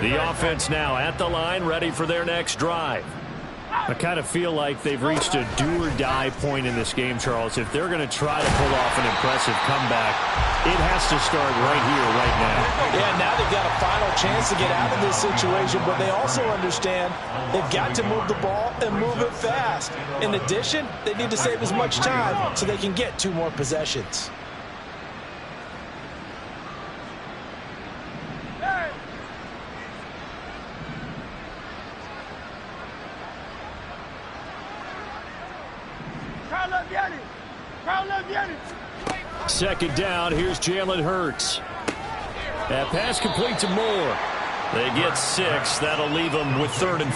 The offense now at the line, ready for their next drive. I kind of feel like they've reached a do-or-die point in this game, Charles. If they're going to try to pull off an impressive comeback, it has to start right here, right now. Yeah, now they've got a final chance to get out of this situation, but they also understand they've got to move the ball and move it fast. In addition, they need to save as much time so they can get 2 more possessions. Second down, here's Jalen Hurts. That pass complete to Moore. They get 6. That'll leave them with 3rd and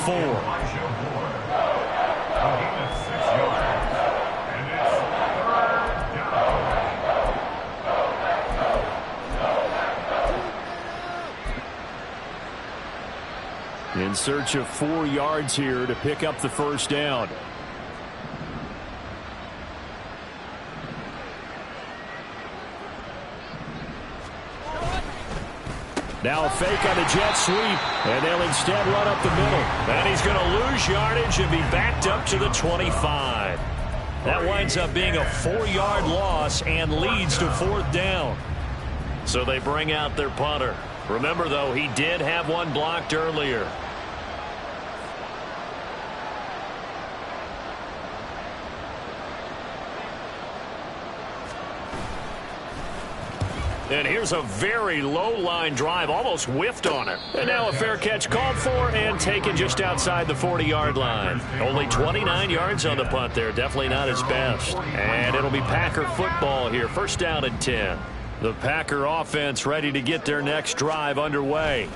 4. In search of 4 yards here to pick up the first down. Now a fake on the jet sweep, and they'll instead run up the middle. And he's going to lose yardage and be backed up to the 25. That winds up being a 4-yard loss and leads to 4th down. So they bring out their punter. Remember, though, he did have one blocked earlier. And here's a very low-line drive, almost whiffed on it. And now a fair catch called for and taken just outside the 40-yard line. Only 29 yards on the punt there. Definitely not his best. And it'll be Packer football here. First down and 10. The Packer offense ready to get their next drive underway.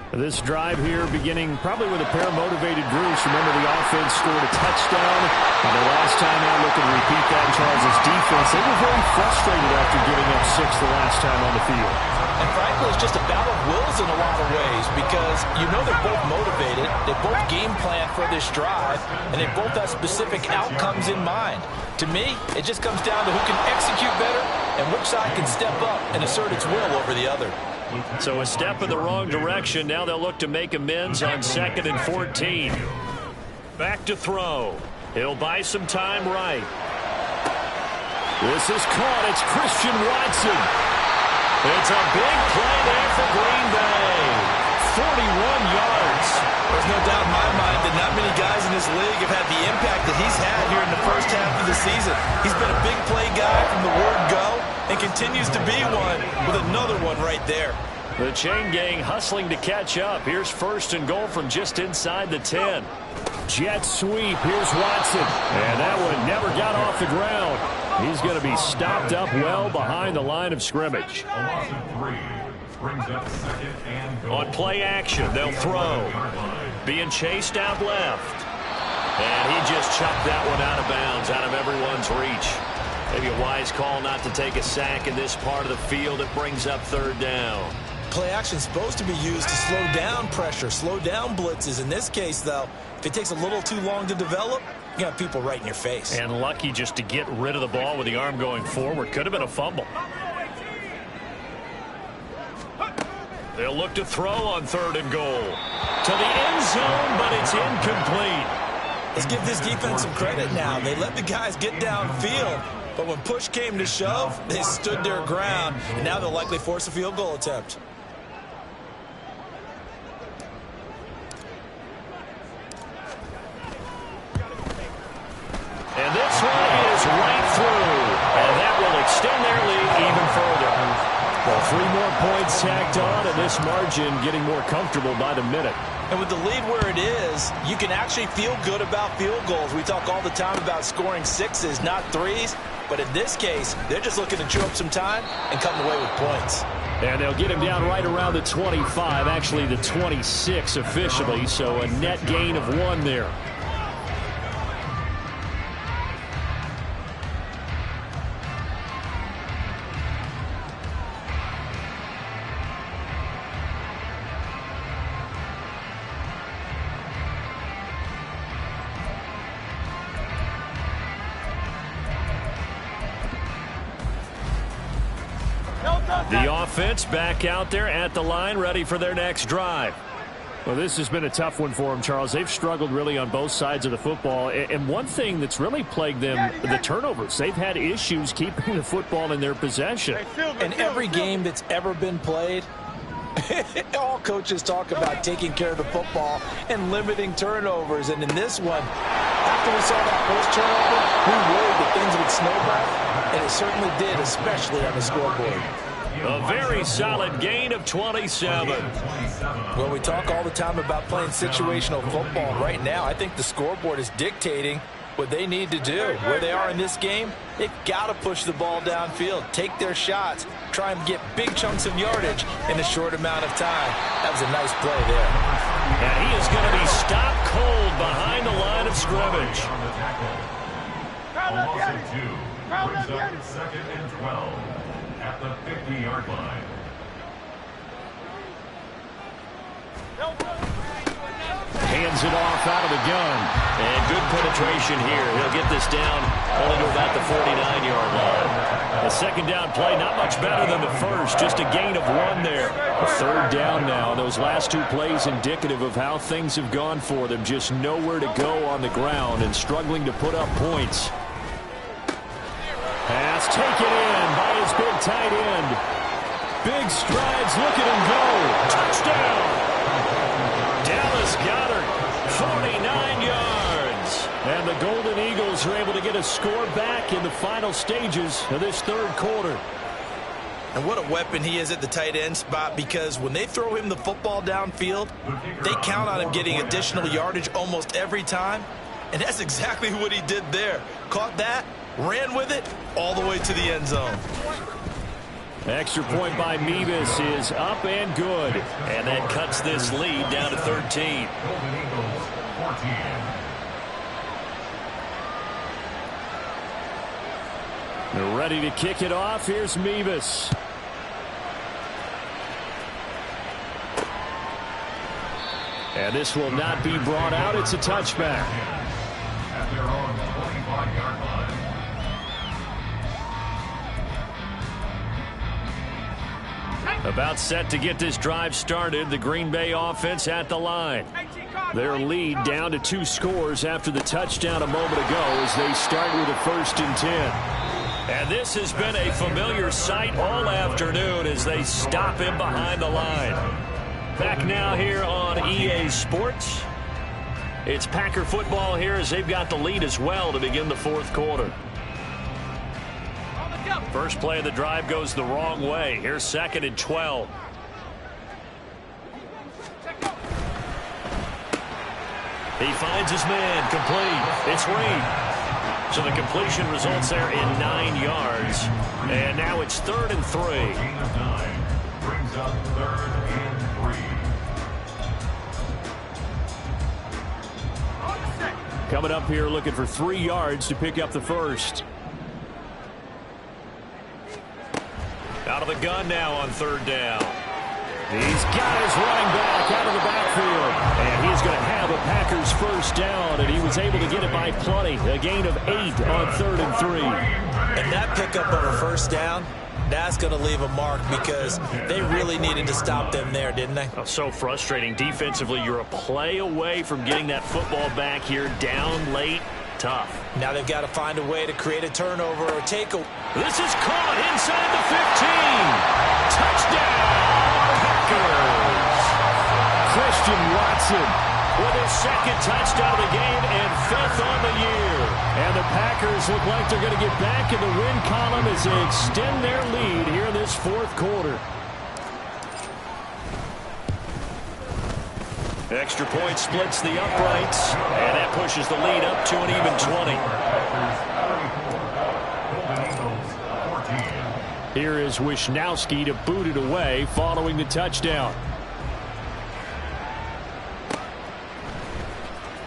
This drive here beginning probably with a pair of motivated Bruce. Remember, the offense scored a touchdown. And the last time out, looking to repeat that in Charles' defense, they were very frustrated after giving up 6 the last time on the field. And frankly, it's just a battle of wills in a lot of ways because you know they're both motivated, they both game plan for this drive, and they both have specific outcomes in mind. To me, it just comes down to who can execute better and which side can step up and assert its will over the other. So a step in the wrong direction. Now they'll look to make amends on 2nd and 14. Back to throw. He'll buy some time right. This is caught. It's Christian Watson. It's a big play there for Green Bay. 41 yards. There's no doubt in my mind that not many guys in this league have had the impact that he's had here in the first half of the season. He's been a big play guy from the word go and continues to be one with another one right there. The chain gang hustling to catch up. Here's 1st and goal from just inside the 10. Jet sweep. Here's Watson. And that one never got off the ground. He's going to be stopped up well behind the line of scrimmage. On play action, they'll throw. Being chased out left. And he just chucked that one out of bounds, out of everyone's reach. Maybe a wise call not to take a sack in this part of the field. It brings up 3rd down. Play action is supposed to be used to slow down pressure, slow down blitzes. In this case, though, if it takes a little too long to develop, you got people right in your face. And lucky just to get rid of the ball with the arm going forward. Could have been a fumble. They'll look to throw on 3rd and goal. To the end zone, but it's incomplete. Let's give this defense some credit now. They let the guys get downfield, but when push came to shove, they stood their ground, and now they'll likely force a field goal attempt. And this one is right through, and that will extend their lead even further. Well, 3 more points tacked on, and this margin getting more comfortable by the minute. And with the lead where it is, you can actually feel good about field goals. We talk all the time about scoring 6s, not 3s. But in this case, they're just looking to chew up some time and come away with points. And they'll get him down right around the 25, actually the 26 officially, so a net gain of 1 there. The offense back out there at the line, ready for their next drive. Well, this has been a tough one for them, Charles. They've struggled really on both sides of the football. And one thing that's really plagued them, the turnovers. They've had issues keeping the football in their possession. In every game that's ever been played, all coaches talk about taking care of the football and limiting turnovers. And in this one, after we saw that first turnover, we worried that things would snowball. And it certainly did, especially on the scoreboard. A very solid gain of 27. Well, we talk all the time about playing situational football. Right now, I think the scoreboard is dictating what they need to do. Where they are in this game, they've got to push the ball downfield, take their shots, try and get big chunks of yardage in a short amount of time. That was a nice play there. And he is going to be stopped cold behind the line of scrimmage. Brings up 2nd and 12 at the 50-yard line. Hands it off out of the gun. And good penetration here. He'll get this down only to about the 49-yard line. The second down play, not much better than the first. Just a gain of 1 there. A third down now. Those last 2 plays indicative of how things have gone for them. Just nowhere to go on the ground and struggling to put up points. Pass taken in by his big tight end. Big strides, look at him go. Touchdown! Dallas Goedert, 49 yards. And the Golden Eagles are able to get a score back in the final stages of this third quarter. And what a weapon he is at the tight end spot, because when they throw him the football downfield, they count on him getting additional yardage almost every time. And that's exactly what he did there. Caught that, ran with it, all the way to the end zone. Extra point by Mevis is up and good. And that cuts this lead down to 13. They're ready to kick it off. Here's Mevis. And this will not be brought out. It's a touchback. At their own 45-yard line. About set to get this drive started. The Green Bay offense at the line. Their lead down to 2 scores after the touchdown a moment ago as they start with a 1st and 10. And this has been a familiar sight all afternoon as they stop him behind the line. Back now here on EA Sports. It's Packer football here as they've got the lead as well to begin the 4th quarter. First play of the drive goes the wrong way. Here's 2nd and 12. He finds his man, complete. It's Reed. So the completion results there in 9 yards. And now it's 3rd and 3. Gain of 9 brings up 3rd and 3. Coming up here looking for 3 yards to pick up the first. Out of the gun now on 3rd down. He's got his running back out of the backfield. And he's going to have a Packers first down, and he was able to get it by plenty. A gain of 8 on 3rd and 3. And that pickup of a first down, that's going to leave a mark because they really needed to stop them there, didn't they? Oh, so frustrating. Defensively, you're a play away from getting that football back here down late. Tough. Now they've got to find a way to create a turnover or take a... This is caught inside the 15. Touchdown, Packers. Christian Watson with his 2nd touchdown of the game and 5th on the year. And the Packers look like they're going to get back in the win column as they extend their lead here in this 4th quarter. Extra point splits the uprights, and that pushes the lead up to an even 20. Here is Wisnowski to boot it away following the touchdown.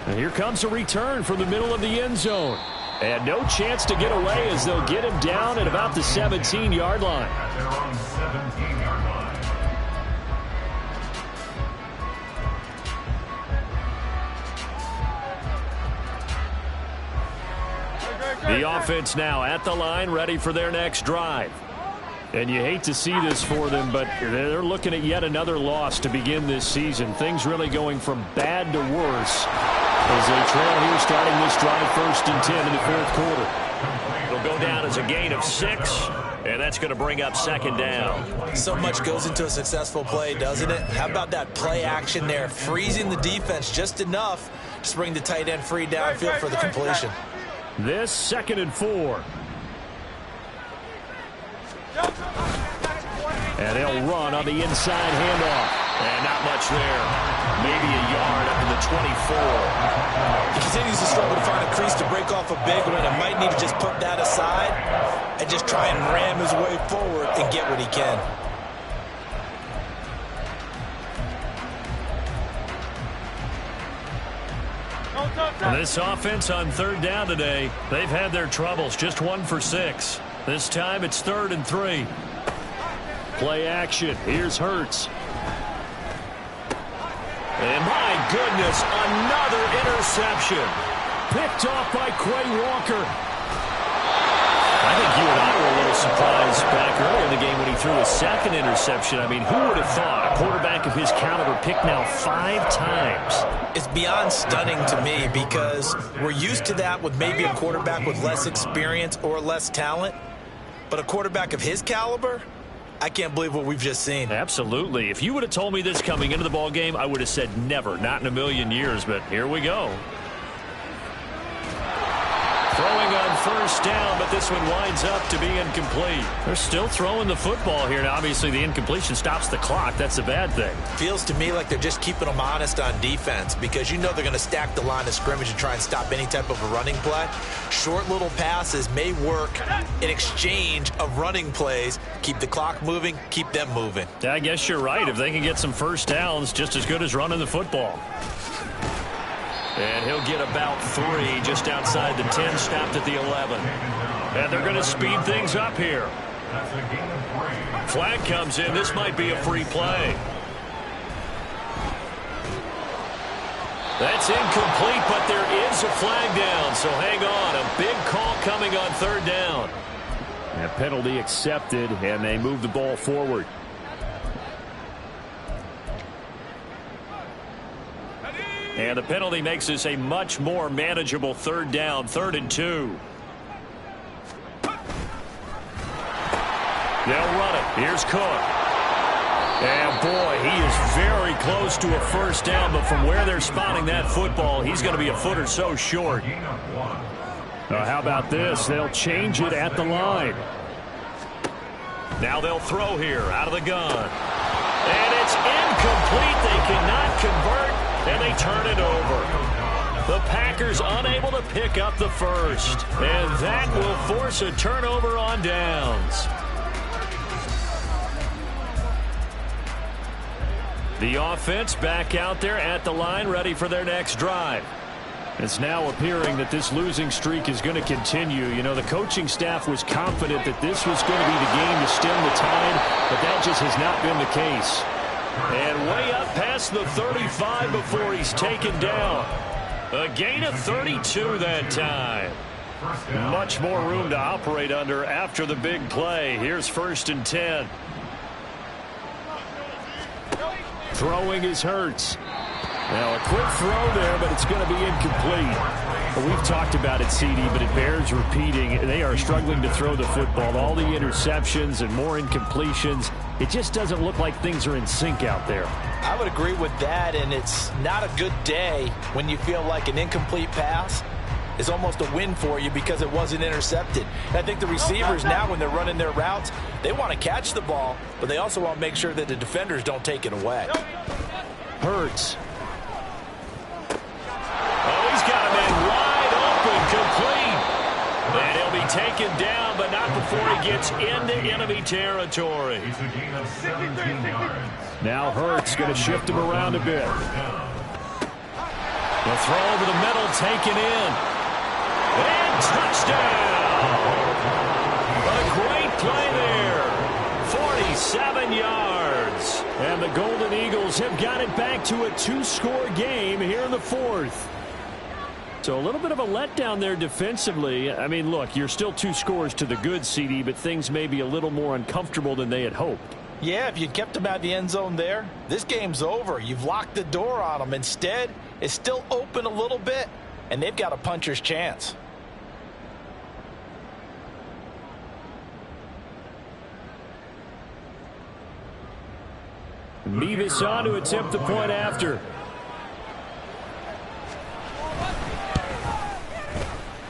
And here comes a return from the middle of the end zone. And no chance to get away as they'll get him down at about the 17-yard line. They're on 17-yard line. The offense now at the line, ready for their next drive. And you hate to see this for them, but they're looking at yet another loss to begin this season. Things really going from bad to worse as they trail here starting this drive 1st and 10 in the 4th quarter. It'll go down as a gain of 6, and that's going to bring up 2nd down. So much goes into a successful play, doesn't it? How about that play action there, freezing the defense just enough to bring the tight end free downfield for the completion. This 2nd and 4. And they'll run on the inside handoff. And not much there. Maybe a yard up to the 24. He continues to struggle to find a crease to break off a big one, and might need to just put that aside and just try and ram his way forward and get what he can. This offense on 3rd down today, they've had their troubles. Just 1 for 6. This time it's 3rd and 3. Play action. Here's Hurts. And my goodness, another interception. Picked off by Quay Walker. I think you and I were a little surprised back earlier in the game when he threw his 2nd interception. I mean, who would have thought a quarterback of his caliber picked now 5 times? It's beyond stunning to me because we're used to that with maybe a quarterback with less experience or less talent. But a quarterback of his caliber, I can't believe what we've just seen. Absolutely. If you would have told me this coming into the ball game, I would have said never, not in a million years. But here we go. Throwing on 1st down, but this one winds up to be incomplete. They're still throwing the football here. Now, obviously, the incompletion stops the clock. That's a bad thing. Feels to me like they're just keeping them honest on defense because you know they're going to stack the line of scrimmage and try and stop any type of a running play. Short little passes may work in exchange of running plays. Keep the clock moving, keep them moving. I guess you're right. If they can get some 1st downs, just as good as running the football. And he'll get about 3 just outside the 10, stopped at the 11. And they're going to speed things up here. Flag comes in. This might be a free play. That's incomplete, but there is a flag down. So hang on. A big call coming on 3rd down. And a penalty accepted, and they move the ball forward. And the penalty makes this a much more manageable 3rd down, 3rd and 2. They'll run it. Here's Cook. And boy, he is very close to a 1st down, but from where they're spotting that football, he's going to be a foot or so short. How about this? They'll change it at the line. Now they'll throw here out of the gun. And it's incomplete. They cannot convert. And they turn it over. The Packers unable to pick up the 1st. And that will force a turnover on downs. The offense back out there at the line, ready for their next drive. It's now appearing that this losing streak is going to continue. You know, the coaching staff was confident that this was going to be the game to stem the tide, but that just has not been the case. And way up past the 35 before he's taken down. A gain of 32 that time. Much more room to operate under after the big play. Here's 1st and 10. Throwing is Hurts. Now a quick throw there, but it's going to be incomplete. Well, we've talked about it, CD, but it bears repeating. They are struggling to throw the football. All the interceptions and more incompletions. It just doesn't look like things are in sync out there. I would agree with that, and it's not a good day when you feel like an incomplete pass is almost a win for you because it wasn't intercepted. And I think the receivers now, when they're running their routes, they want to catch the ball, but they also want to make sure that the defenders don't take it away. Hurts. Oh, he's got a man wide open, complete. And he'll be taken down, but not before he gets into enemy territory. Now Hurts going to shift him around a bit. The throw over the middle, taken in. And touchdown! A great play there. 47 yards. And the Golden Eagles have got it back to a 2-score game here in the 4th. So a little bit of a letdown there defensively. I mean, look, you're still 2 scores to the good, CD, but things may be a little more uncomfortable than they had hoped. Yeah, if you'd kept them out of the end zone there, this game's over. You've locked the door on them. Instead, it's still open a little bit, and they've got a puncher's chance. Mevis on to attempt the point after.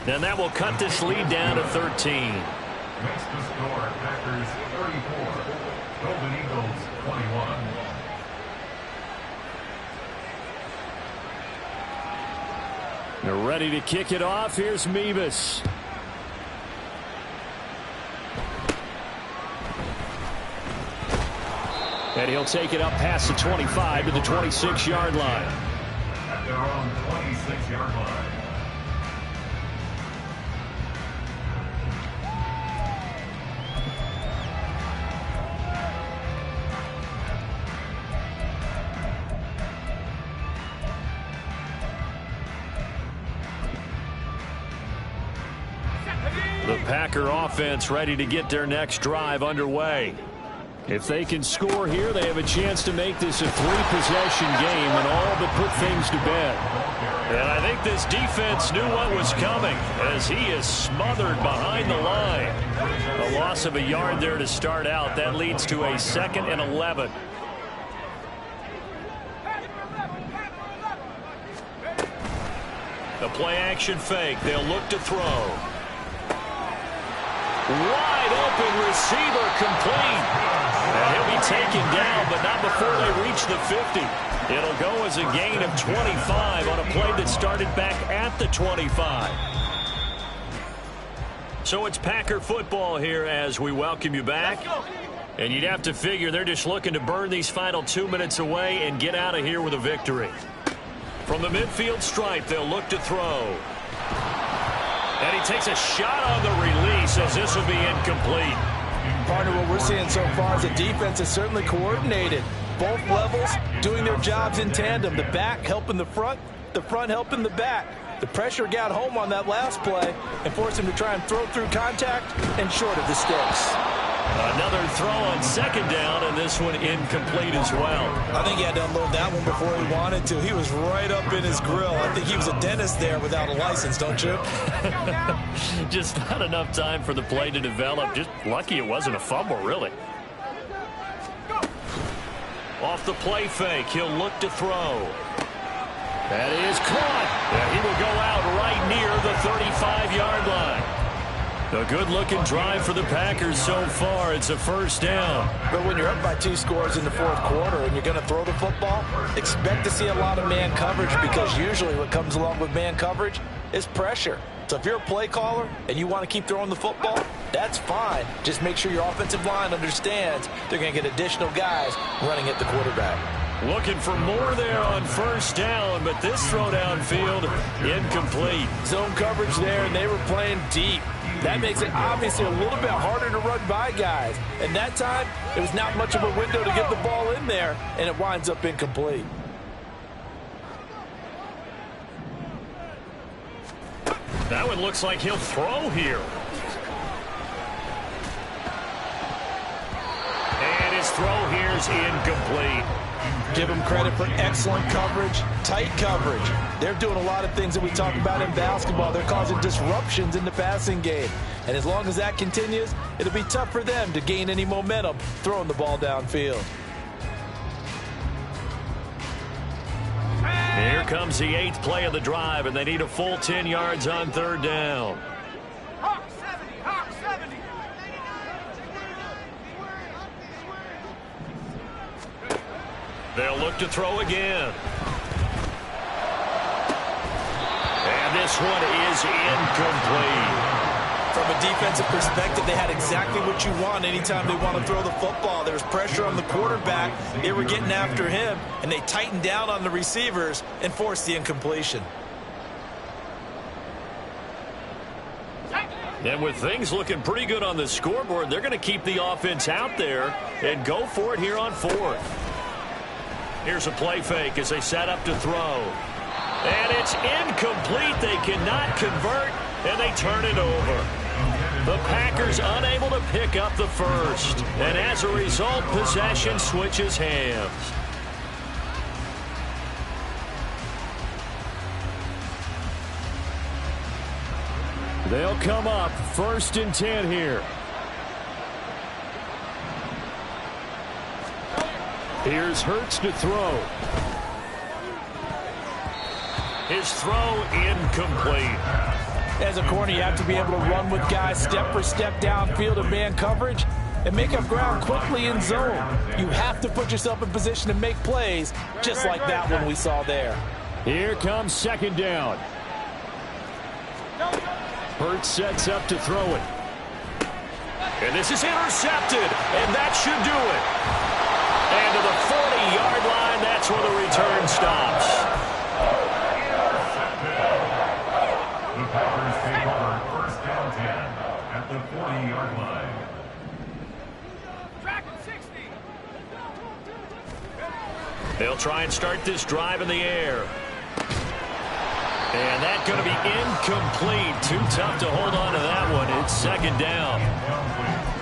And that will cut this lead down to 13. Makes the score Packers 34, Golden Eagles 21. They're ready to kick it off. Here's Mevis. And he'll take it up past the 25 to the 26-yard line. At their own 26-yard line. The Packer offense ready to get their next drive underway. If they can score here, they have a chance to make this a 3-possession game and all but put things to bed. And I think this defense knew what was coming as he is smothered behind the line. A loss of a yard there to start out. That leads to a 2nd and 11. The play action fake. They'll look to throw. Wide open receiver complete. And he'll be taken down, but not before they reach the 50. It'll go as a gain of 25 on a play that started back at the 25. So it's Packer football here as we welcome you back. And you'd have to figure they're just looking to burn these final 2 minutes away and get out of here with a victory. From the midfield stripe, they'll look to throw. And he takes a shot on the release as this will be incomplete. Partner, what we're seeing so far is the defense is certainly coordinated. Both levels doing their jobs in tandem. The back helping the front helping the back. The pressure got home on that last play and forced him to try and throw through contact and short of the sticks. Another throw on 2nd down, and this one incomplete as well. I think he had to unload that one before he wanted to. He was right up in his grill. I think he was a dentist there without a license, don't you? Just not enough time for the play to develop. Just lucky it wasn't a fumble, really. Off the play fake, he'll look to throw. That is caught. And he will go out right near the 35-yard line. A good-looking drive for the Packers so far. It's a 1st down. But when you're up by 2 scores in the 4th quarter and you're going to throw the football, expect to see a lot of man coverage because usually what comes along with man coverage is pressure. So if you're a play caller and you want to keep throwing the football, that's fine. Just make sure your offensive line understands they're going to get additional guys running at the quarterback. Looking for more there on 1st down, but this throw downfield incomplete. Zone coverage there, and they were playing deep. That makes it obviously a little bit harder to run by guys. And that time, it was not much of a window to get the ball in there, and it winds up incomplete. That one looks like he'll throw here. And his throw here is incomplete. Give them credit for excellent coverage, tight coverage. They're doing a lot of things that we talk about in basketball. They're causing disruptions in the passing game. And as long as that continues, it'll be tough for them to gain any momentum throwing the ball downfield. Here comes the 8th play of the drive, and they need a full 10 yards on 3rd down. They'll look to throw again. And this one is incomplete. From a defensive perspective, they had exactly what you want anytime they want to throw the football. There was pressure on the quarterback. They were getting after him, and they tightened down on the receivers and forced the incompletion. And with things looking pretty good on the scoreboard, they're going to keep the offense out there and go for it here on 4th. Here's a play fake as they set up to throw. And it's incomplete. They cannot convert, and they turn it over. The Packers unable to pick up the first. And as a result, possession switches hands. They'll come up 1st and 10 here. Here's Hurts to throw. His throw incomplete. As a corner, you have to be able to run with guys step for step downfield in man coverage and make up ground quickly in zone. You have to put yourself in position to make plays, just like that one we saw there. Here comes 2nd down. Hurts sets up to throw it. And this is intercepted, and that should do it. And to the 40-yard line, that's where the return stops. The Packers take over 1st down 10 at the 40-yard line. They'll try and start this drive in the air. And that's going to be incomplete. Too tough to hold on to that one. It's 2nd down.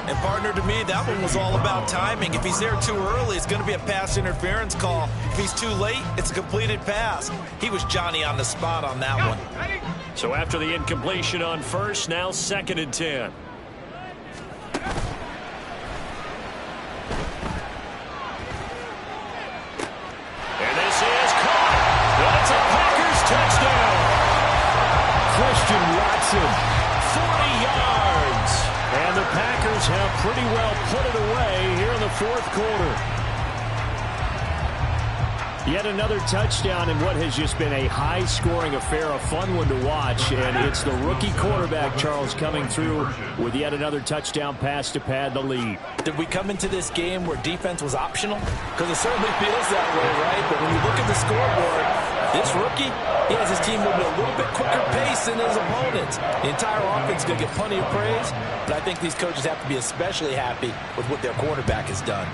And partner, to me, that one was all about timing. If he's there too early, it's going to be a pass interference call. If he's too late, it's a completed pass. He was Johnny on the spot on that one. So after the incompletion on 1st, now 2nd and 10. And this is caught. That's a Packers touchdown. Christian Watson, 40 yards. And the Packers have pretty well put it away here in the 4th quarter. Yet another touchdown in what has just been a high-scoring affair, a fun one to watch. And it's the rookie quarterback, Charles, coming through with yet another touchdown pass to pad the lead. Did we come into this game where defense was optional? Because it certainly feels that way, right? But when you look at the scoreboard, this rookie, he has his team moving at a little bit quicker pace than his opponents. The entire offense is going to get plenty of praise, but I think these coaches have to be especially happy with what their quarterback has done.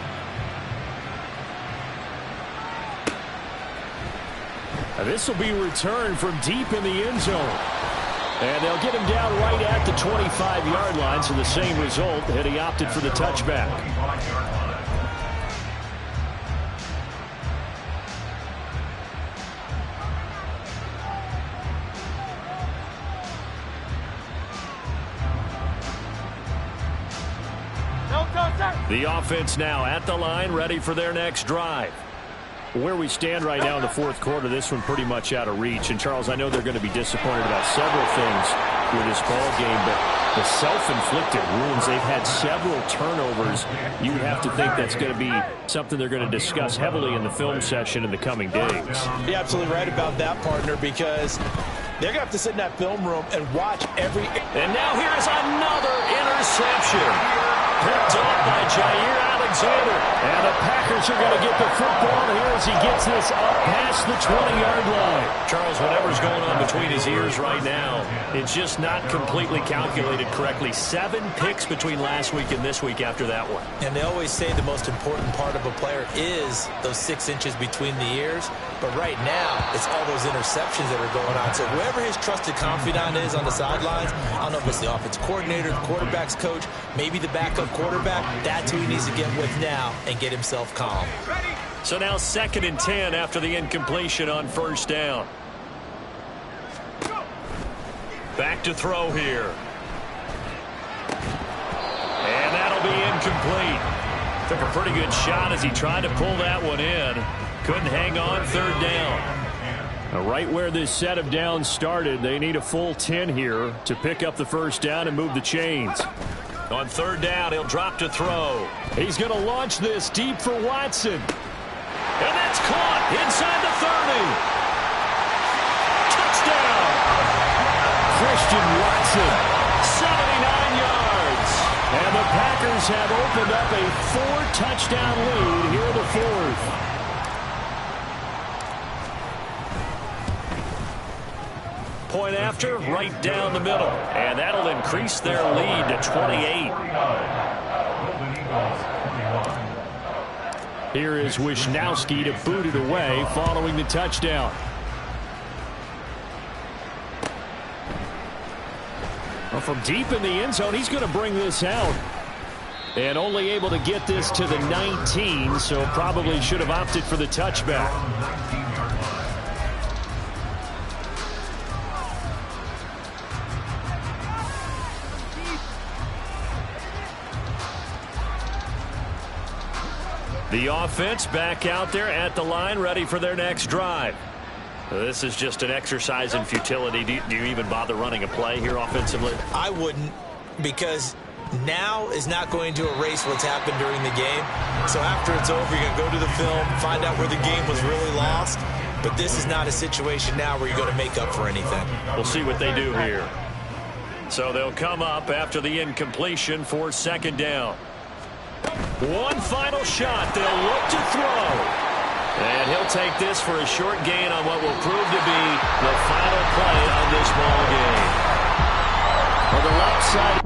This will be returned from deep in the end zone. And they'll get him down right at the 25-yard line, so the same result, and he opted for the touchback. The offense now at the line, ready for their next drive. Where we stand right now in the 4th quarter, this one pretty much out of reach. And, Charles, I know they're going to be disappointed about several things with this ball game, but the self-inflicted wounds, they've had several turnovers. You would have to think that's going to be something they're going to discuss heavily in the film session in the coming days. You're absolutely right about that, partner, because they're going to have to sit in that film room and watch every... And now here is another interception. Picked up by Jair Alexander. And the Packers are going to get the football here as he gets this up past the 20-yard line. Charles, whatever's going on between his ears right now, it's just not completely calculated correctly. 7 picks between last week and this week after that one. And they always say the most important part of a player is those 6 inches between the ears. But right now, it's all those interceptions that are going on. So whoever his trusted confidant is on the sidelines, I don't know if it's the offensive coordinator, the quarterback's coach, maybe the backup quarterback, that's who he needs to get with now and get himself calm. So now 2nd and 10 after the incompletion on 1st down. Back to throw here. And that'll be incomplete. Took a pretty good shot as he tried to pull that one in. Couldn't hang on, 3rd down. Right where this set of downs started, they need a full 10 here to pick up the 1st down and move the chains. On 3rd down, he'll drop to throw. He's going to launch this deep for Watson. And that's caught inside the 30. Touchdown. Christian Watson, 79 yards. And the Packers have opened up a 4-touchdown lead here in the 4th. Point after, right down the middle. And that'll increase their lead to 28. Here is Wisnowski to boot it away following the touchdown. Well, from deep in the end zone, he's going to bring this out. And only able to get this to the 19, so probably should have opted for the touchback. The offense back out there at the line, ready for their next drive. This is just an exercise in futility. Do you even bother running a play here offensively? I wouldn't, because now is not going to erase what's happened during the game. So after it's over, you're going to go to the film, find out where the game was really lost. But this is not a situation now where you're going to make up for anything. We'll see what they do here. So they'll come up after the incompletion for second down. One final shot. They'll look to throw. And he'll take this for a short gain on what will prove to be the final play of this ball game. On the left side.